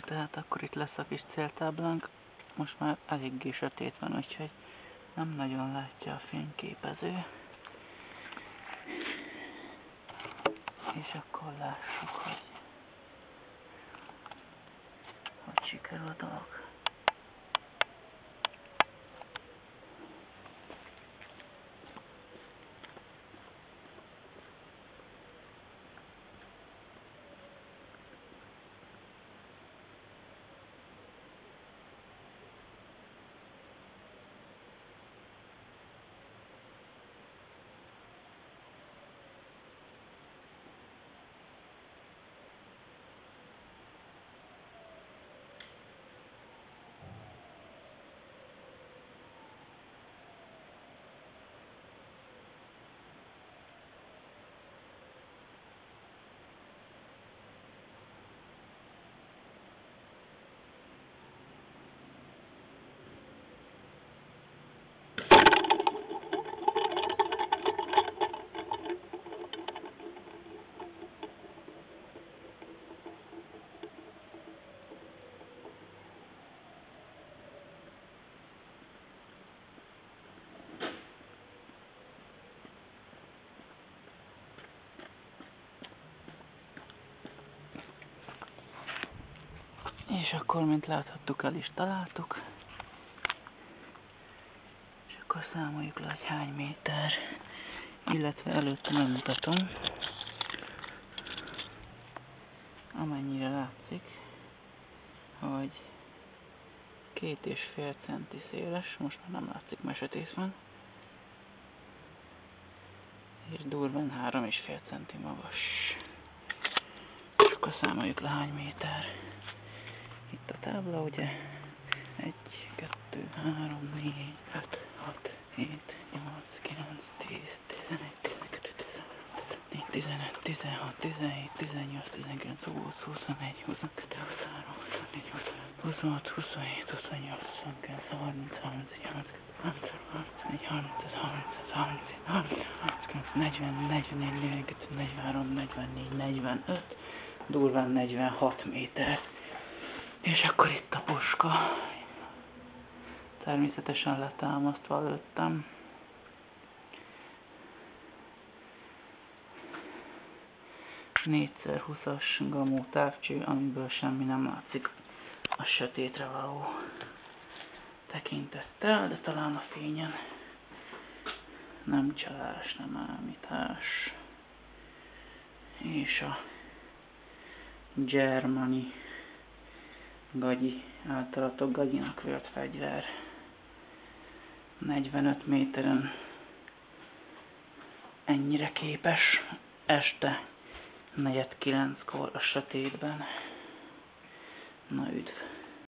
Tehát akkor itt lesz a kis céltáblánk. Most már eléggé sötét van, úgyhogy nem nagyon látja a fényképező. És akkor lássuk, hogy sikerül a dolog. És akkor, mint láthattuk, el is találtuk. És akkor számoljuk le, hogy hány méter. Illetve előtte megmutatom, amennyire látszik, hogy 2,5 centi széles, most már nem látszik, mert sötét van, és durván 3,5 centi magas. És akkor számoljuk le, hány méter. Itt a tábla, ugye? 1, 2, 3, 4, 5, 6, 7, 8, 9, 10, 11, 12, 13, 15, 16, 17, 18, 19, 20, 21, 22, 23, 24, 26, 27, 28, 29, 30, 31, 32, 33, 34, 35, 36, 40, 41, 42, 43, 44, 45, durván 46 méter. És akkor itt a puska. Természetesen letámasztva előttem. És 4x20-as gamó távcső, amiből semmi nem látszik a sötétre való tekintettel, de talán a fényen nem csalás, nem ámítás. És a Germany gagyi, általatok gagyinak vélt fegyver. 45 méteren ennyire képes, este 8:45-kor a sötétben. Na üdv!